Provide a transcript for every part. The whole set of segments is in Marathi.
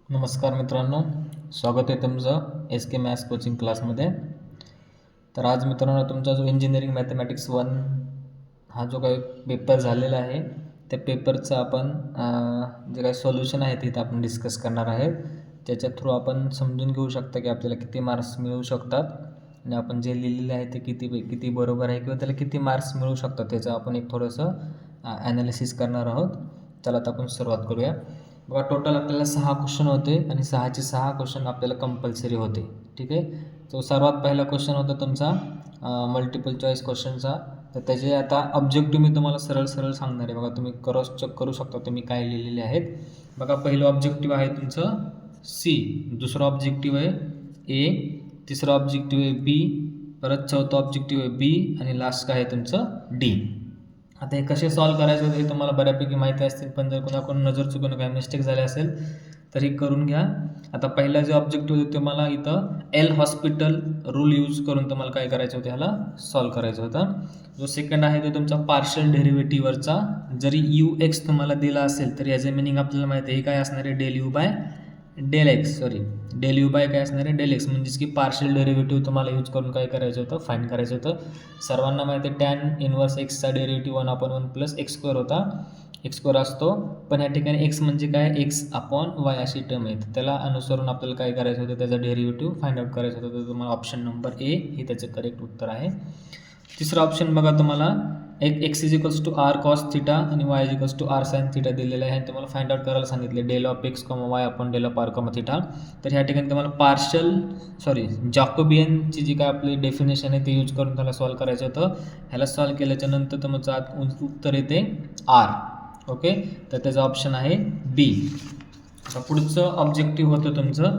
नमस्कार मित्रांनो, स्वागत आहे तुमचं एस के मॅथ्स कोचिंग क्लासमध्ये. तर आज मित्रांनो तुमचा जो इंजिनिअरिंग मॅथमॅटिक्स 1 हा जो काही पेपर झालेला आहे त्या पेपरचं आपण जे काही सोल्युशन आहे ते आपण डिस्कस करणार आहे. त्याच्या थ्रू आपण समजून घेऊ शकता की आपल्याला किती मार्क्स मिळू शकतात आणि आपण जे लिहिलेले आहे ते किती बरोबर आहे किंवा त्याला किती मार्क्स मिळू शकतात त्याचं आपण एक थोडंसं ॲनालिसिस करणार आहोत. चला आता आपण सुरुवात करूया. बघा, टोटल आपल्याला 6 क्वेश्चन होते आणि 6चे 6 क्वेश्चन आपल्याला कंपल्सरी होते. ठीक आहे. तो सर्वात पहिला क्वेश्चन होता तुमचा मल्टिपल चॉईस क्वेश्चनचा. तर त्याचे आता ऑब्जेक्टिव्ह मी तुम्हाला सरळ सांगणार आहे. बघा, तुम्ही क्रॉस चेक करू शकता तुम्ही काय लिहिलेले आहेत. बघा, पहिलं ऑब्जेक्टिव्ह आहे तुमचं सी, दुसरं ऑब्जेक्टिव्ह आहे ए, तिसरं ऑब्जेक्टिव्ह आहे बी, परत चौथं ऑब्जेक्टिव्ह आहे बी आणि लास्ट काय आहे तुमचं डी. आता हे कसे सॉल्व करायचे होते हे तुम्हाला बऱ्यापैकी माहिती असतील, पण जर कोणाकडून नजर चुकून काही मिस्टेक झाले असेल तर हे करून घ्या. आता पहिला जे ऑब्जेक्टिव्ह होते तुम्हाला इथं एल हॉस्पिटल रूल यूज करून तुम्हाला काय करायचं होतं, ह्याला सॉल्व करायचं होतं. जो सेकंड आहे तो तुमचा पार्शियल डेरिव्हेटिव्हवरचा. जरी यू एक्स तुम्हाला दिला असेल तर याचं मिनिंग आपल्याला माहिती आहे, हे काय असणार आहे del u by del x, del u by काय असणार आहे डेल एक्स, म्हणजेच की पार्शियल डेरिव्हेटिव्ह तुम्हाला यूज करून काय करायचं होतं, फाइंड करायचं होतं. सर्वांना माहिती आहे टॅन इनवर्स एक्सचा डेरिव्हेटिव्ह 1/1 प्लस एक्स स्क्वेअर होता, एक्स स्क्वेअर असतो, पण या ठिकाणी एक्स म्हणजे काय एक्स अपॉन वाय अशी टर्म आहे. त्याला अनुसरून आपल्याला काय करायचं होतं, त्याचा डेरिव्हेटिव्ह फाइंड आउट करायचं होतं. तर तुम्हाला ऑप्शन नंबर ए हे त्याचं करेक्ट उत्तर आहे. तिसरा ऑप्शन बघा, तुम्हाला एक x is equals to r cos theta आणि y is equals to r sine theta दिलेला आहे आणि तुम्हाला फाइंड आउट करायला सांगितले del of x comma y upon del of r comma theta. तर ह्या ठिकाणी तुम्हाला जॅकोबियनची जी काय आपली डेफिनेशन आहे ते यूज करून त्याला सॉल्व करायचं होतं. ह्याला सॉल्व केल्याच्या नंतर तुमचं उत्तर येते आर. ओके, तर त्याचा ऑप्शन आहे बी. आता पुढचं ऑब्जेक्टिव्ह होतं तुमचं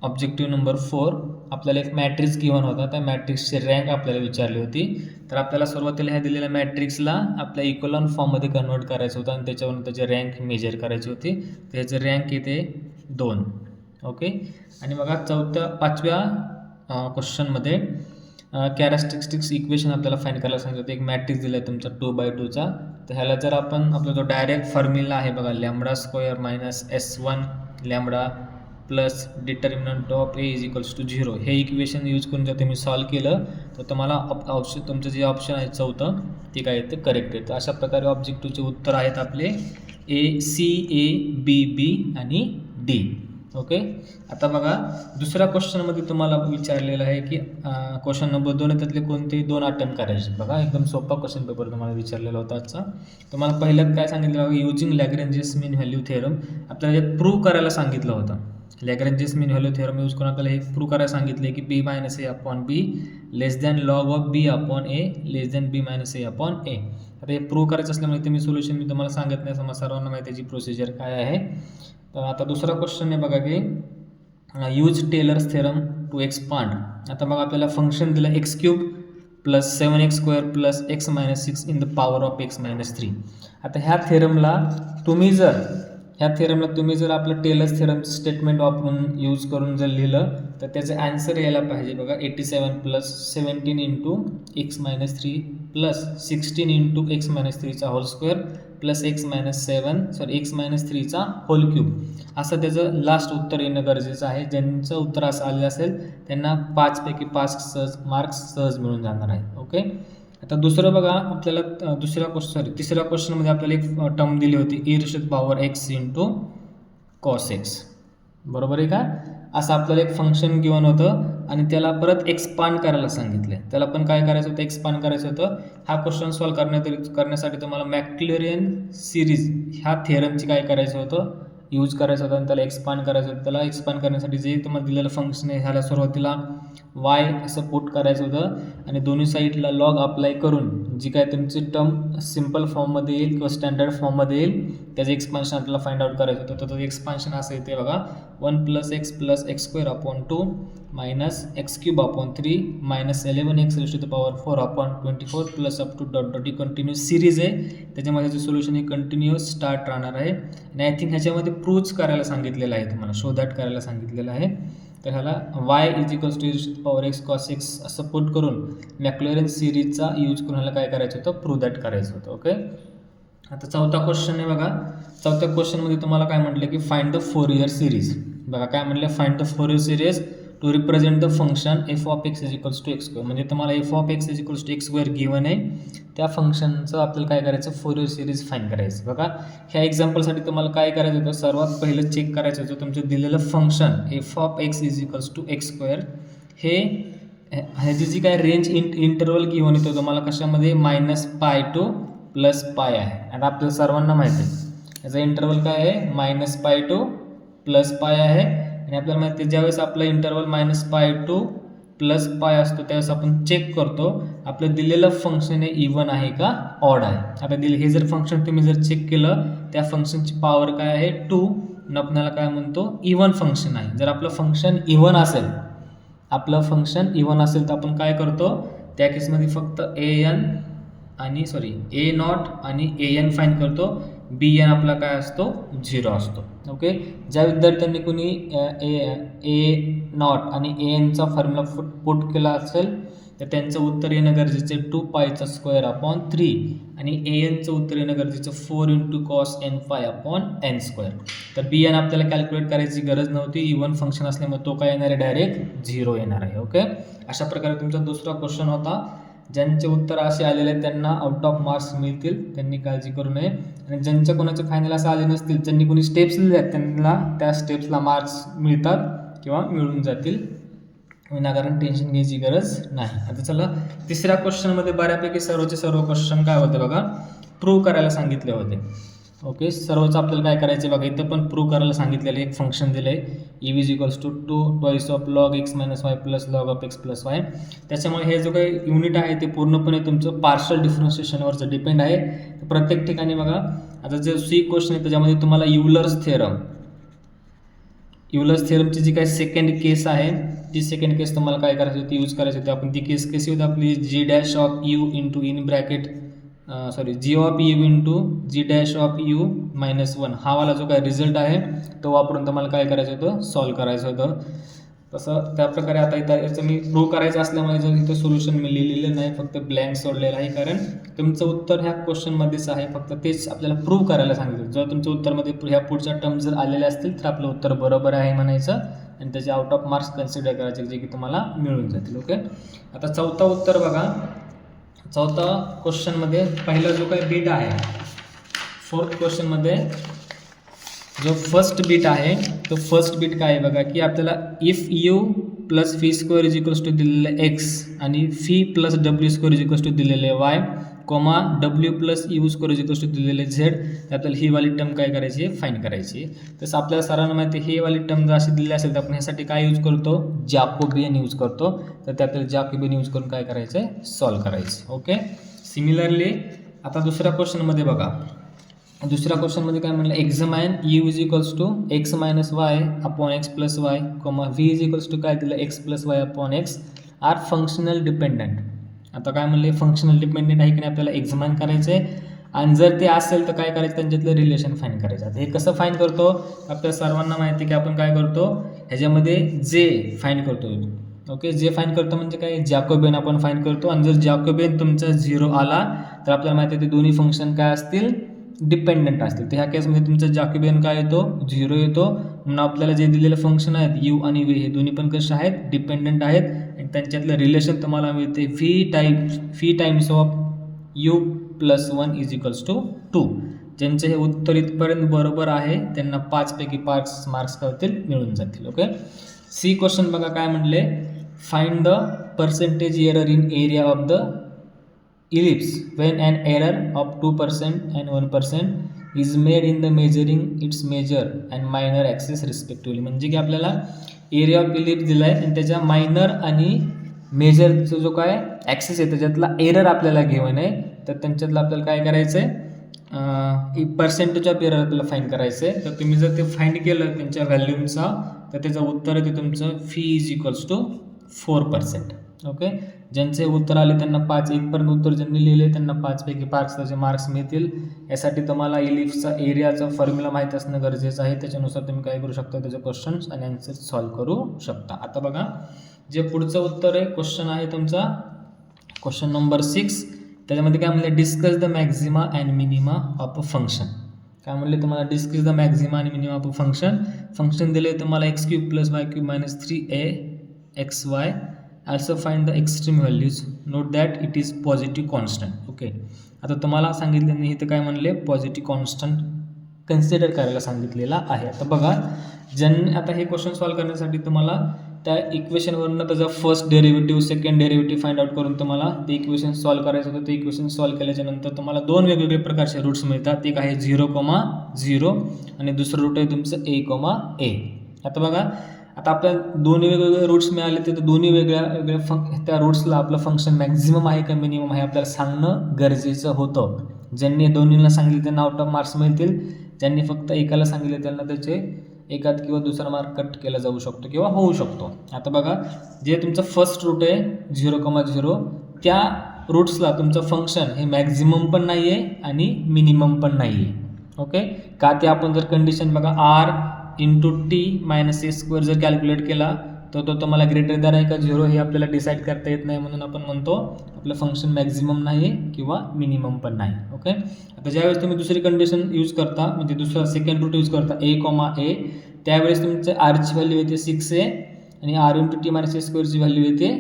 ऑब्जेक्टिव्ह नंबर 4. आपल्याला एक मॅट्रिक्स गिवन होता, त्या मॅट्रिक्सची रँक आपल्याला विचारली होती. तर आपल्याला सुरुवातीला ह्या दिलेल्या मॅट्रिक्सला आपल्या इक्वलॉन फॉर्ममध्ये कन्वर्ट करायचं होतं आणि त्याच्यावरून त्याची रँक मेजर करायची होती. त्याचं रँक येते 2. ओके, आणि बघा पाचव्या क्वेश्चनमध्ये कॅरेक्टरिस्टिक्स इक्वेशन आपल्याला फाइंड करायला सांगितलं होतं. एक मॅट्रिक्स दिला आहे तुमचा 2/2चा. तर ह्याला जर आपण आपला जो डायरेक्ट फॉर्म्युला आहे बघा, lambda square minus S1 lambda plus determinant of A is equals to 0 हे इक्वेशन यूज करून जर तुम्ही सॉल्व केलं तर तुम्हाला तुमचं जे ऑप्शन आहे चौथं ते काय येतं करेक्ट येतं. अशा प्रकारे ऑब्जेक्टिव्हचे उत्तर आहेत आपले ए सी, ए बी बी आणि डी. ओके, आता बघा दुसऱ्या क्वेश्चनमध्ये तुम्हाला विचारलेलं आहे की क्वेश्चन नंबर 2 त्यातले कोणते 2 अटेम्प्ट करायचे. बघा, एकदम सोपा क्वेश्चन पेपर तुम्हाला विचारलेला होता आजचा. तुम्हाला पहिल्यात काय सांगितलं बघा, using Lagrange's mean value theorem आपल्याला हे प्रूव्ह करायला सांगितलं होतं. Lagrange's mean value theorem use करून आपल्याला हे प्रूव्ह करायला सांगितले की b minus a upon b less than log of b upon a less than b minus a upon a. आता हे प्रूव्ह करायचं असल्यामुळे तुम्ही सोल्युशन मी तुम्हाला सांगत नाही, समजा सर्वांना माहिती त्याची प्रोसिजर काय आहे. तर आता दुसरा क्वेश्चन आहे बघा की use Taylor's theorem to expand. आता बघा आपल्याला फंक्शन दिलं x cube plus 7x² plus x minus 6 in the power of x minus 3. आता ह्या थेरमला तुम्ही जर आपलं टेलर्स थेरमचं स्टेटमेंट वापरून यूज करून जर लिहिलं तर त्याचं ॲन्सर यायला पाहिजे बघा 87 plus 17 into x minus 3 plus 16 into x minus 3चा whole square plus x minus 3चा होल क्यूब. असं त्याचं लास्ट उत्तर येणं गरजेचं आहे. ज्यांचं उत्तर असं आलेलं असेल त्यांना 5 पैकी 5 मार्क्स सहज मिळून जाणार आहे. ओके, आता दुसरं बघा आपल्याला तिसऱ्या क्वेश्चनमध्ये आपल्याला एक टर्म दिली होती e to power x into cos x. बरोबर आहे का? असं आपल्याला एक फंक्शन गिवन होतं आणि त्याला परत एक्सपांड करायला सांगितलं. त्याला पण काय करायचं होतं, एक्सपांड करायचं होतं. हा क्वेश्चन सॉल्व करण्यासाठी तुम्हाला मॅक्लॅरिन सिरीज ह्या थेरमची काय करायचं होतं यूज करायचं होतं आणि त्याला एक्सपांड करायचं होतं. त्याला एक्सपांड करण्यासाठी जे तुम्हाला दिलेलं फंक्शन आहे ह्याला सुरुवातीला वाय असं पुट करायचं होतं आणि दोन्ही साईडला लॉग अप्लाय करून जी काय तुमची टर्म सिम्पल फॉर्ममध्ये येईल किंवा स्टँडर्ड फॉर्ममध्ये येईल त्याचं एक्सपान्शन आपल्याला फाइंड आउट करायचं होतं. तर तो एक्सपान्शन असं येते बघा 1 plus x square upon 2 minus x cube upon 3 minus 11x raise to the power 4 upon 24 plus up to dot dot. ही कंटिन्यूस सिरीज आहे, त्याच्यामध्ये जे सोल्युशन हे कंटिन्युअस स्टार्ट राहणार आहे आणि आय थिंक ह्याच्यामध्ये प्रूव्ह करायला सांगितलेलं आहे, तुम्हाला शो दॅट करायला सांगितलेलं आहे. तर ह्याला y is equals to power x cos x असं पुट करून मॅक्लॅरिन सिरीजचा यूज करून ह्याला काय करायचं होतं प्रूव्ह दॅट करायचं होतं. ओके, आता चौथा क्वेश्चन आहे बघा. चौथ्या क्वेश्चनमध्ये तुम्हाला काय म्हटलं की फाइंड द फोरियर सिरीज. बघा काय म्हणलं, find the Fourier series to represent the function f of x is equals to x square. म्हणजे तुम्हाला f of x is equals to x square given आहे, त्या फंक्शनचं आपल्याला काय करायचं, फोरियर सिरीज फाइंड करायचं. बघा ह्या एक्झाम्पलसाठी तुम्हाला काय करायचं होतं, सर्वात पहिलं चेक करायचं होतं तुमचं दिलेलं function f of x is equals to x square, हे ह्याची जी काय रेंज इंटरवल गिवन येतो तुम्हाला कशामध्ये, -π to +π आहे. आणि आपल्याला सर्वांना माहिती आहे याचा इंटरवल काय आहे, -π to +π आहे. आणि आपल्याला माहिती आहे ज्यावेळेस आपलं इंटरवल -π to +π असतो त्यावेळेस आपण चेक करतो आपलं दिलेलं फंक्शन हे इवन आहे का ऑड आहे. आता हे जर फंक्शन तुम्ही जर चेक केलं, त्या फंक्शनची पॉवर काय आहे 2, आणि आपल्याला काय म्हणतो इवन फंक्शन आहे. जर आपलं फंक्शन इवन असेल, तर आपण काय करतो, त्या केसमध्ये फक्त ए नॉट आणि an फाईन करतो, bn आपला काय असतो 0 असतो. ओके, ज्या विद्यार्थ्यांनी कोणी ए नॉट आणि an चा फॉर्म्युला पुट केला असेल तर त्यांचं उत्तर येणं गरजेचं आहे 2π² आणि an चं उत्तर येणं गरजेचं 4 × cos nπ/n². तर bn आपल्याला कॅल्क्युलेट करायची गरज नव्हती, इवन फंक्शन असल्यामुळे तो काय येणार आहे, डायरेक्ट 0 येणार आहे. ओके, अशा प्रकारे तुमचा दुसरा क्वेश्चन होता. ज्यांचे उत्तर असे आलेले आहेत त्यांना आउट ऑफ मार्क्स मिळतील, त्यांनी काळजी करू नये. आणि ज्यांच्या कोणाचे फायनल असं आले नसतील, ज्यांनी कोणी स्टेप्स लिहिले आहेत त्यांना त्या स्टेप्सला मार्क्स मिळतात किंवा मिळून जातील, विनाकारण टेन्शन घ्यायची गरज नाही. आता चला तिसऱ्या क्वेश्चनमध्ये बऱ्यापैकी सर्वचे सर्व क्वेश्चन काय होते बघा, प्रूव्ह करायला सांगितले होते. ओके, सर्वच आपल्याला काय करायचे बघा, इथं पण प्रूव्ह करायला सांगितलेलं एक फंक्शन दिलं आहे e is equals to 2 of log x - y plus log of x + y. त्याच्यामुळे हे जो काही युनिट आहे ते पूर्णपणे तुमचं पार्शल डिफरन्शिएशनवरचं डिपेंड आहे. प्रत्येक ठिकाणी बघा, आता जे सी क्वेश्चन आहे त्याच्यामध्ये तुम्हाला युलर्स थेरमची जी काही सेकंड केस आहे, ती सेकंड केस तुम्हाला काय करायची होती, यूज करायची होती. आपण ती केस कशी होती आपली, g' of u into in bracket g of u into g' of u -1, हा वाला जो काय रिझल्ट आहे तो वापरून तुम्हाला काय करायचं होतं, सॉल्व्ह करायचं होतं. तसं त्याप्रकारे आता इथं याचं मी प्रूव्ह करायचं असल्यामुळे जर इथं सोल्युशन मी लिहिलेलं नाही, फक्त ब्लँक सोडलेलं आहे, कारण तुमचं उत्तर ह्या क्वेश्चनमध्येच आहे, फक्त तेच आपल्याला प्रूव्ह करायला सांगितलं. जर तुमच्या उत्तरमध्ये ह्या पुढच्या टर्म जर आलेल्या असतील तर आपलं उत्तर बरोबर आहे म्हणायचं आणि त्याचे आउट ऑफ मार्क्स कन्सिडर करायचे, जे की तुम्हाला मिळून जातील. ओके, आता चौथा उत्तर बघा. चौथा क्वेश्चनमध्ये पहिला जो काही बीट आहे, फोर्थ क्वेश्चनमध्ये जो फर्स्ट बीट आहे तो फर्स्ट बीट काय आहे बघा, की आपल्याला if u plus φ² is equals to दिलेले x आणि φ plus w² is equals to दिलेले y, comma w plus u² is equals to दिलेले z, तर आपल्याला ही वाली टर्म काय करायची आहे, फाईंड करायची आहे. तसं आपल्याला सर्वांना माहिती आहे, ही वाली टर्म जर अशी दिलेली असेल तर आपण ह्यासाठी काय यूज करतो, जॅकोबियन यूज करतो. तर ते आपल्याला जॅकोबियन यूज करून काय करायचं आहे, सॉल्व्ह करायचं. ओके, सिमिलरली आता दुसऱ्या क्वेश्चनमध्ये बघा, दुसऱ्या क्वेश्चनमध्ये काय म्हणलं, examine u is equals to x - y upon x + y, v is equals to काय दिलं, x + y upon x are functional dependent. आता काय म्हणले, फंक्शनल डिपेंडंट आहे की नाही आपल्याला एक्झामाइन करायचं आहे, आणि जर ते असेल तर काय करायचं, त्यांच्यातलं रिलेशन फाईंड करायचं. हे कसं फाईंड करतो, आपल्या सर्वांना माहिती आहे की आपण काय करतो, ह्याच्यामध्ये जे फाईंड करतो. ओके, जे फाईंड करतो म्हणजे काय, जॅकोबियन आपण फाईंड करतो. आणि जर जॅकोबियन तुमचा 0 आला तर आपल्याला माहिती आहे ते दोन्ही फंक्शन काय असतील, डिपेंडंट असतील. तर ह्या केसमध्ये तुमचा जॅकोबियन काय येतो, 0 येतो. म्हणून आपल्याला जे दिलेले फंक्शन आहेत u आणि v हे दोन्ही पण कसे आहेत, डिपेंडंट आहेत, आणि त्यांच्यातलं रिलेशन तुम्हाला मिळते v times of u + 1 is equals to 2. ज्यांचे हे उत्तर इथपर्यंत बरोबर आहे त्यांना 5 पैकी 5 मार्क्स करतील, मिळून जातील. ओके, सी क्वेश्चन बघा काय म्हणले, find the percentage error in area of the ellipse when an error of 2% and 1% is made in the measuring its major and minor axis respectively. म्हणजे की आपल्याला एरिया ऑफ इलिप्स दिला आहे आणि त्याच्या मायनर आणि मेजरचा जो काय ॲक्सिस आहे त्याच्यातला एरर आपल्याला घेऊन आहे, तर त्यांच्यातलं आपल्याला काय करायचं आहे, पर्सेंटेज ऑफ एरर आपल्याला फाईंड करायचं आहे. तर तुम्ही जर ते फाईंड केलं त्यांच्या व्हॅल्यूमचा तर त्याचं उत्तर आहे ते तुमचं φ इज इक्वल्स टू 4%. ओके, ज्यांचे उत्तर आले त्यांना 5, 1 पर्यंत उत्तर ज्यांनी लिहिले त्यांना 5 पैकी 5 त्याचे मार्क्स मिळतील. यासाठी तुम्हाला इलिप्सचा एरियाचा फॉर्म्युला माहीत असणं गरजेचं आहे, त्याच्यानुसार तुम्ही काय करू शकता, त्याचे क्वेश्चन्स आणि आन्सर सॉल्व्ह करू शकता. आता बघा, जे पुढचं उत्तर आहे क्वेश्चन आहे तुमचा क्वेश्चन नंबर 6. त्याच्यामध्ये काय म्हणलं, discuss the Maxima and minima of a function. काय म्हणले तुम्हाला, डिस्क्रीज द मॅक्झिमा आणि मिनिमम ऑफ फंक्शन. फंक्शन दिले तुम्हाला x³ + y³ - 3axy. Also find the extreme values. Note that it is positive constant. Okay, आता तुम्हाला सांगितले नाही इथं काय म्हणले, पॉझिटिव्ह कॉन्स्टंट कन्सिडर करायला सांगितलेला आहे. आता बघा, आता हे क्वेश्चन सॉल्व्ह करण्यासाठी तुम्हाला त्या इक्वेशनवरून त्याचा first derivative, second derivative find out करून तुम्हाला ते इक्वेशन सॉल्व्ह करायचं होतं. ते इक्वेशन सॉल्व्ह केल्याच्या नंतर तुम्हाला दोन वेगवेगळे प्रकारचे रूट्स मिळतात. एक आहे 0,0 आणि दुसरं रूट आहे तुमचं a,a. आता बघा, आता आपल्या दोन्ही वेगवेगळे रूट्स मिळाले तर दोन्ही वेगळ्या त्या रूट्सला आपलं फंक्शन मॅक्झिमम आहे का मिनिमम आहे आपल्याला सांगणं गरजेचं होतं. ज्यांनी दोन्हीला सांगितले त्यांना आउट ऑफ मार्क्स मिळतील. ज्यांनी फक्त एकाला सांगितले त्यांना त्याचे एकात किंवा दुसरा मार्क कट केला जाऊ शकतो किंवा होऊ शकतो. आता बघा, जे तुमचं फर्स्ट रूट आहे 0,0 त्या रूट्सला तुमचं फंक्शन हे मॅक्झिमम पण नाही आहे आणि मिनिमम पण नाही आहे. ओके, का ते आपण जर कंडिशन बघा r × t - a² जर कॅल्क्युलेट केला तर तो तुम्हाला ग्रेटर दॅन आहे का 0 हे आपल्याला डिसाईड करता येत नाही. म्हणून आपण म्हणतो आपलं फंक्शन मॅक्झिमम नाही किंवा मिनिमम पण नाही. ओके, आता ज्यावेळेस तुम्ही दुसरी कंडिशन यूज करता, म्हणजे दुसरा सेकंड रूट यूज करता a,a, त्यावेळेस तुमचं rची व्हॅल्यू येते 6a आणि r × t - a² ची व्हॅल्यू येते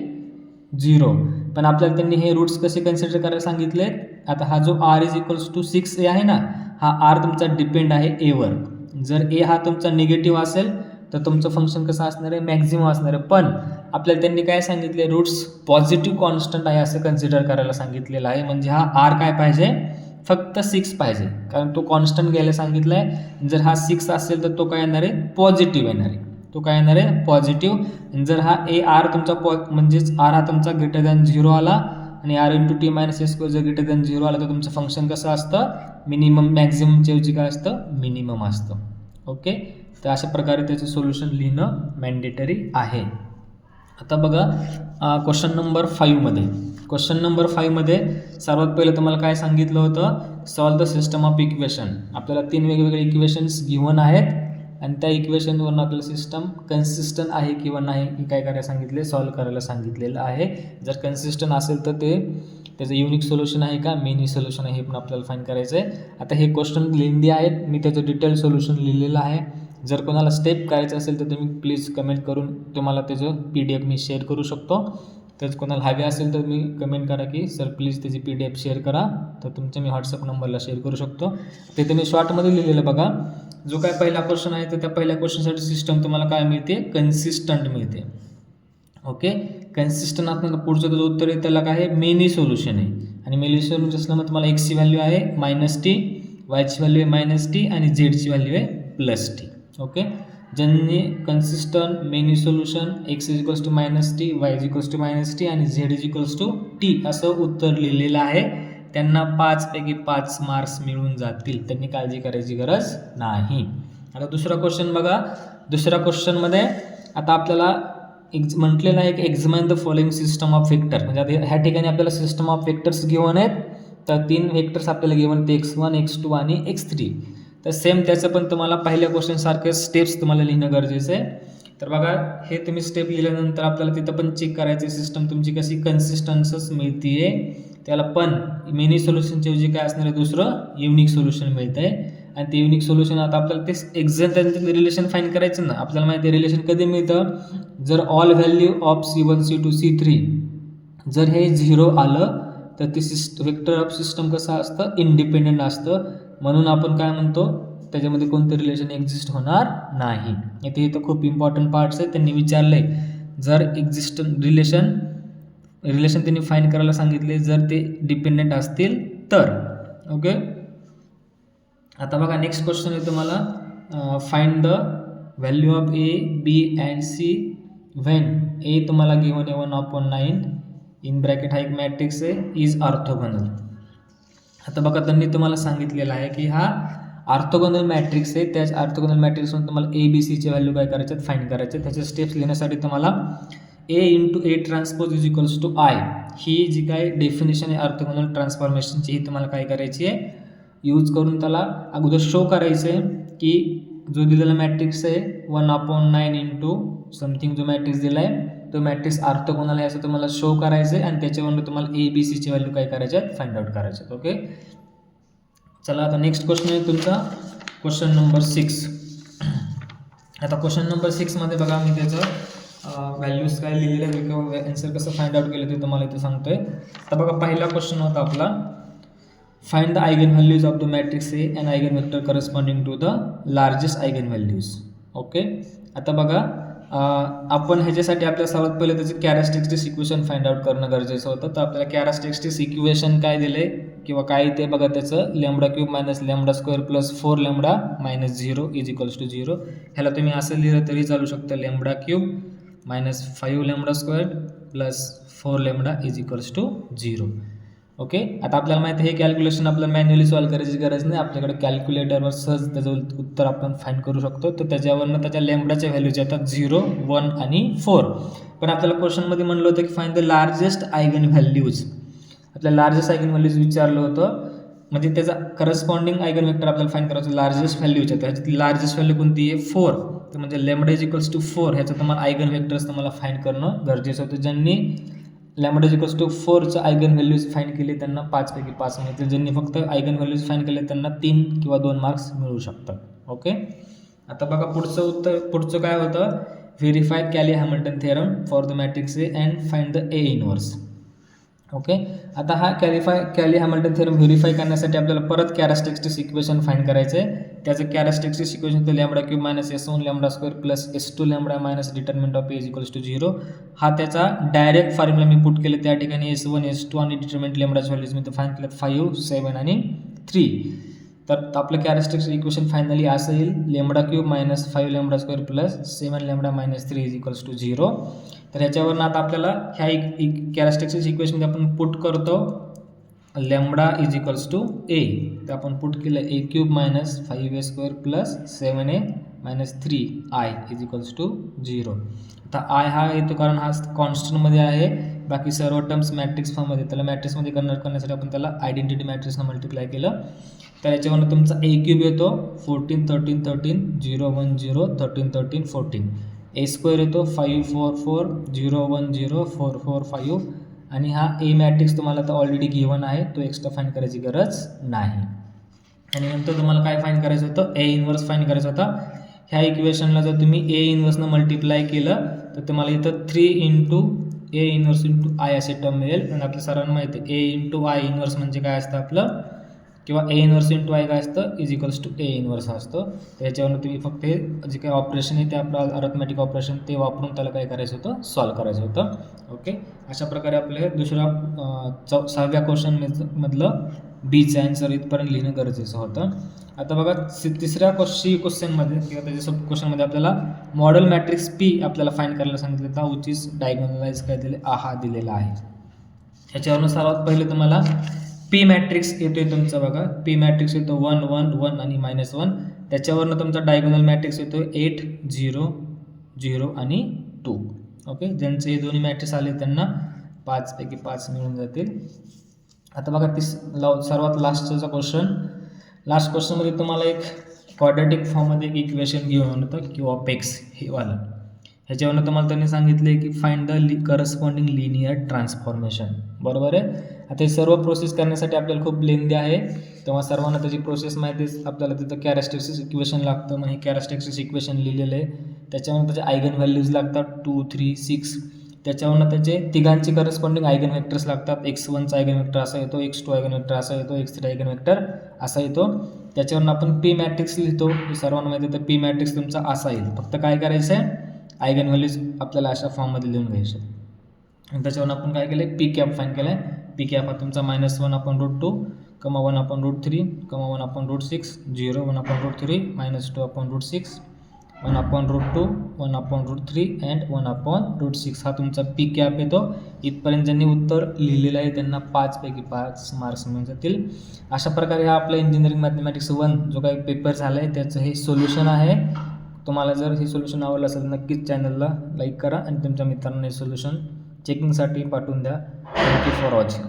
0. पण आपल्याला त्यांनी हे रूट्स कसे कन्सिडर करायला सांगितले. आता हा जो r = 6a आहे ना, हा r तुमचा डिपेंड आहे a वर. जर a हा तुमचा निगेटिव्ह असेल तर तुमचं फंक्शन कसं असणार आहे, मॅक्झिमम असणार आहे. पण आपल्याला त्यांनी काय सांगितले, रूट्स पॉझिटिव्ह कॉन्स्टंट आहे असं कन्सिडर करायला सांगितलेलं आहे. म्हणजे हा r काय पाहिजे, फक्त 6 पाहिजे, कारण तो कॉन्स्टंट घ्यायला सांगितलं आहे. जर हा 6 असेल तर तो काय येणार आहे, पॉझिटिव्ह येणार आहे. तो काय येणार आहे, पॉझिटिव्ह. जर हा r तुमचा म्हणजेच r हा तुमचा ग्रेटर दॅन 0 आला आणि r × t - a² जर ग्रेटर दॅन 0 आला तर तुमचं फंक्शन कसं असतं, मिनिमम. मॅक्झिममच्या ऐवजी काय असतं, मिनिमम असतं. ओके, तर अशा प्रकारे त्याचं सोल्युशन लिहिणं मॅन्डेटरी आहे. आता बघा, क्वेश्चन नंबर 5 मध्ये सर्वात पहिलं तुम्हाला काय सांगितलं होतं, solve the system of equation. आपल्याला 3 वेगवेगळे इक्वेशन्स गिव्हन आहेत आणि त्या इक्वेशनवरून आपल्याला सिस्टम कन्सिस्टंट आहे किंवा नाही हे काय करायला सांगितले, सॉल्व्ह करायला सांगितलेलं आहे. जर कन्सिस्टंट असेल तर त्याचं युनिक सोल्युशन आहे का, मेनी सोल्युशन आहे हे पण आपल्याला फाईंड करायचं आहे. आता हे क्वेश्चन लेंदी आहेत, मी त्याचं डिटेल सोल्युशन लिहिलेलं आहे. जर कोणाला स्टेप करायचं असेल तर तुम्ही प्लीज कमेंट करून तुम्हाला त्याचं PDF मी शेअर करू शकतो. तर कोणाला हवे असेल तर मी कमेंट करा की सर प्लीज त्याची PDF शेअर करा, तर तुमच्या मी व्हॉट्सअप नंबरला शेअर करू शकतो. ते मी शॉर्टमध्ये लिहिलेलं बघा. जो काय पहिला क्वेश्चन आहे तर त्या पहिल्या क्वेश्चनसाठी सिस्टम तुम्हाला काय मिळते, कन्सिस्टंट मिळते. ओके, कन्सिस्टंट असताना पुढचं जो उत्तर आहे त्याला काय आहे, मेनी सोल्युशन आहे. आणि मेनी सोल्युशन असल्यामुळे तुम्हाला x ची व्हॅल्यू आहे -t, y ची व्हॅल्यू आहे -t आणि z ची व्हॅल्यू आहे +t. ओके, ज्यांनी consistent, many solution, x = -t, y = -t आणि z t असं उत्तर लिहिलेलं आहे त्यांना 5 पैकी 5 मार्क्स मिळून जातील. त्यांनी काळजी करायची गरज नाही. आता दुसरा क्वेश्चन बघा. दुसऱ्या क्वेश्चनमध्ये आता आपल्याला म्हटलेलं आहे की examine the following system of vector. म्हणजे आता ह्या ठिकाणी आपल्याला सिस्टम ऑफ वेक्टर्स गिव्हन आहेत. तर 3 वेक्टर्स आपल्याला गिव्हन आहेत, x1, x2 आणि x3. तर सेम त्याचं पण तुम्हाला पहिल्या क्वेश्चनसारखे स्टेप्स तुम्हाला लिहिणं गरजेचं आहे. तर बघा, हे तुम्ही स्टेप लिहिल्यानंतर आपल्याला तिथं पण चेक करायचं सिस्टम तुमची कशी कन्सिस्टन्सच मिळते आहे. त्याला पण मेनी सोल्युशनच्या ऐवजी काय असणार आहे, दुसरं युनिक सोल्युशन मिळतं आहे. आणि ते युनिक सोल्युशन आता आपल्याला ते त्यांचं रिलेशन फाईंड करायचं ना. आपल्याला माहिती आहे रिलेशन कधी मिळतं, जर all value of C1, C2, C3 जर हे 0 आलं तर ते वेक्टर ऑफ सिस्टम कसं असतं, इंडिपेंडेंट असतं. म्हणून आपण काय म्हणतो, त्याच्यामध्ये कोणतं रिलेशन एक्झिस्ट होणार नाही. इथं खूप इम्पॉर्टंट पार्ट्स आहेत. त्यांनी विचारलं आहे जर रिलेशन त्यांनी फाईंड करायला सांगितले जर ते डिपेंडेंट असतील तर. ओके, आता बघा नेक्स्ट क्वेश्चन आहे तुम्हाला, find the value of A, B and C when A तुम्हाला गिव्हन आहे 1/9 इन ब्रॅकेट हा एक मॅट्रिक्स आहे, इज ऑर्थोगोनल. आता बघा त्यांनी तुम्हाला सांगितलेलं आहे की हा ऑर्थोगोनल मॅट्रिक्स आहे. त्याच ऑर्थोगोनल मॅट्रिक्समध्ये तुम्हाला A, B, C चे व्हॅल्यू काय करायचे आहेत, फाइंड करायचे. त्याचे स्टेप्स लिहिण्यासाठी तुम्हाला A × A ट्रान्सपोज = I ही जी काय डेफिनेशन आहे ऑर्थोगोनल ट्रान्सफॉर्मेशनची ही तुम्हाला काय करायची आहे, यूज करून त्याला अगोदर शो करायचं आहे की जो दिलेला मॅट्रिक्स आहे 1/9 इंटू समथिंग जो मॅट्रिक्स दिला आहे तो मॅट्रिक्स ऑर्थोगोनल आहे असं तुम्हाला शो करायचं आहे. आणि त्याच्यावरून तुम्हाला A, B, C ची व्हॅल्यू काय करायचे आहेत, फाइंड आउट करायचे आहेत. ओके, चला आता नेक्स्ट क्वेश्चन आहे तुमचा क्वेश्चन नंबर 6. आता क्वेश्चन नंबर 6मध्ये बघा मी त्याचं व्हॅल्यूज काय लिहिलेलं आहे किंवा आन्सर कसं फाइंड आउट केलं ते तुम्हाला इथे सांगतोय. तर बघा पहिला क्वेश्चन होता आपला, find the eigen values of the matrix A and eigen vector corresponding to the largest eigen values. Okay, आता बघा आपण ह्याच्यासाठी आपल्याला सर्वात पहिले त्याचे कॅरेक्टरिस्टिक्स इक्वेशन फाइंड आउट करणं गरजेचं होतं. तर आपल्याला कॅरेक्टरिस्टिक्स इक्वेशन काय दिले किंवा काय ते बघा, त्याचं lambda cube minus lambda square plus 4 lambda minus 0 is equals to 0. ह्याला तुम्ही असं लिहिलं तरी चालू शकतं, lambda cube minus 5 lambda square plus 4 lambda is equals to 0. Okay, आता आपल्याला माहिती आहे हे कॅल्क्युलेशन आपल्याला मॅन्युअली सॉल्व करायची गरज नाही, आपल्याकडे कॅल्क्युलेटरवर सहज त्याचं उत्तर आपण फाइंड करू शकतो. तर त्याच्यावरनं त्याच्या लॅम्बडाच्या व्हॅल्यूज येतात 0, 1 आणि 4. पण आपल्याला क्वेश्चनमध्ये म्हणलं होतं की find the largest eigen values. आपल्याला लार्जेस्ट आयगन व्हॅल्यूज विचारलं होतं, म्हणजे त्याचा करस्पॉन्डिंग आयगन वेक्टर आपल्याला फाइंड करायचं लार्जेस्ट व्हॅल्यूच्या. ह्याच्यातली लार्जेस्ट व्हॅल्यू कोणती आहे? 4. तर म्हणजे लॅम्बडा इज इक्वल्स टू 4. ह्याचं तुम्हाला आयगन वेक्टर्स तुम्हाला फाइंड करणं गरजेचं होतं. ज्यांनी लॅम्बडा इज इक्वल्स टू 4चं आयगन व्हॅल्यूज फाइंड केले त्यांना 5 पैकी 5 मिळतील. ज्यांनी फक्त आयगन व्हॅल्यूज फाइंड केले त्यांना 3 किंवा 2 मार्क्स मिळू शकतात. ओके, आता बघा पुढचं काय होतं, verify Cayley Hamilton theorem for the matrix A and find the A inverse. Okay, आता हा कॅली हॅमिल्टन थेरम व्हेरीफाय करण्यासाठी आपल्याला परत कॅरेक्टरिस्टिक्स इक्वेशन फाइंड करायचं आहे. त्याचं कॅरेक्टरिस्टिक्स इक्वेशन तर lambda cube minus S1 lambda square plus S2 lambda minus determinant of A is equals to 0. हा त्याचा डायरेक्ट फॉर्म्युला मी पुट केले. त्या ठिकाणी S1 S2 आणि डिटर्मिनंट लॅम्बडाचे व्हॅल्यूज मी तर फाइंड केलेत 5, 7 आणि 3. तर आपलं कॅरेक्टरिस्टिक्स इक्वेशन फायनली असं येईल, lambda cube minus 5 lambda square plus 7 lambda minus 3 is equals to 0. तर ह्याच्यावरनं आता आपल्याला ह्या कॅरेक्टरिस्टिक्स इक्वेशनमध्ये आपण पुट करतो lambda is equals to A. तर आपण पुट केलं A cube minus 5a square plus 7a minus 3i is equals to 0. आता आय हा येतो कारण हा कॉन्स्टंटमध्ये आहे, बाकी सर्व टर्म्स मॅट्रिक्स फॉर्ममध्ये. त्याला मॅट्रिक्समध्ये कन्वर्ट करण्यासाठी आपण त्याला आयडेंटिटी मॅट्रिक्सनं मल्टिप्लाय केलं. तर याच्यावरून तुमचा ए क्यूब येतो 14 13 13 0 1 0 13 13 14. ए स्क्वेअर येतो 5 4 4 0 1 0 4 4 5. आणि हा ए मॅट्रिक्स तुम्हाला तर ऑलरेडी गिव्हन आहे, तो एक्स्ट्रा फाइंड करायची गरज नाही. आणि नंतर तुम्हाला काय फाइंड करायचं होतं, ए इनवर्स फाइंड करायचा होता. ह्या इक्वेशनला जर तुम्ही ए इनवर्सनं मल्टिप्लाय केलं तर तुम्हाला इथं 3 into A inverse into I असे टर्म मिळेल. आणि आपल्या सर्वांना माहिती आहे ए इंटू आय इनवर्स म्हणजे काय असतं आपलं, किंवा ए इनवर्स इंटू आय काय असतं, is equals to A inverse असतं. तर याच्यावरून तुम्ही फक्त हे जे काही ऑपरेशन आहे ते आपलं अरिथमॅटिक ऑपरेशन ते वापरून त्याला काय करायचं होतं, सॉल्व करायचं होतं. ओके, अशा प्रकारे आपल्या दुसऱ्या 6व्या क्वेश्चनमधलं बीचं आन्सर इथपर्यंत लिहिणं गरजेचं होतं. आता बघा तिसऱ्या क्वेश्चनमध्ये किंवा त्याच्या सब क्वेश्चनमध्ये आपल्याला मॉडेल मॅट्रिक्स पी आपल्याला फाइंड करायला सांगितलं होतं, विच इज डायगोनलाइज काय दिले हा दिलेला आहे. ह्याच्यावरून सर्वात पहिले तुम्हाला पी मॅट्रिक्स येतोय तुमचा बघा, पी मॅट्रिक्स येतो 1 1 1 आणि -1. त्याच्यावरनं तुमचा डायगोनल मॅट्रिक्स येतो 8 0 0 आणि 2. ओके, ज्यांचे हे दोन्ही मॅट्रिक्स आले त्यांना 5 पैकी 5 मिळून जातील. आता बघा सर्वात लास्टचा लास्ट क्वेश्चनमध्ये तुम्हाला एक क्वाड्रॅटिक फॉर्ममध्ये एक इक्वेशन घेऊन होतं किंवा पेक्स हे वालं. ह्याच्यावरनं तुम्हाला त्यांनी सांगितले की find the corresponding linear transformation. बरोबर आहे. आता हे सर्व प्रोसेस करण्यासाठी आपल्याला खूप लेंदी आहे, तेव्हा सर्वांना त्याची प्रोसेस माहिती आहे. आपल्याला तिथं कॅरेक्टरिस्टिक्स इक्वेशन लागतं, मग हे कॅरेक्टरिस्टिक्स इक्वेशन लिहिलेलं आहे. त्याच्यावरून त्याचे आयगन व्हॅल्यूज लागतात 2 3 6. त्याच्यावरून त्याचे तिघांचे करस्पॉन्डिंग आयगन वेक्टर्स लागतात. x1चा आयगन वेक्टर असा येतो, x2 आयगन वेक्टर असा येतो, x3 आयगन वेक्टर असा येतो. त्याच्यावरून आपण पी मॅट्रिक्स लिहितो. हे सर्वांना माहिती आहे. तर पी मॅट्रिक्स तुमचा असा येईल. फक्त काय करायचं आहे, आयगन व्हॅल्यूज आपल्याला अशा फॉर्ममध्ये लिहून घ्यायचे. आणि त्याच्यावरून आपण काय केलं, पी कॅप फाइंड केला आहे. पी कॅप हा तुमचा -1/√2, 1/√3, 1/√6, 0 1/√3, -2/√6, 1/√2, 1/√3 अँड 1/√6 हा तुमचा पी कॅप येतो. इथपर्यंत ज्यांनी उत्तर लिहिलेलं आहे त्यांना 5 पैकी 5 मार्क्स मिळून जातील. अशा प्रकारे हा आपला इंजिनिअरिंग मॅथमॅटिक्स 1 जो काही पेपर झाला आहे त्याचं हे सोल्युशन आहे. तुम्हाला जर हे सोल्युशन आवडलं असेल नक्कीच चॅनलला लाईक करा आणि तुमच्या मित्रांना हे सोल्युशन चेकिंगसाठी पाठवून द्या. Thank you for watching.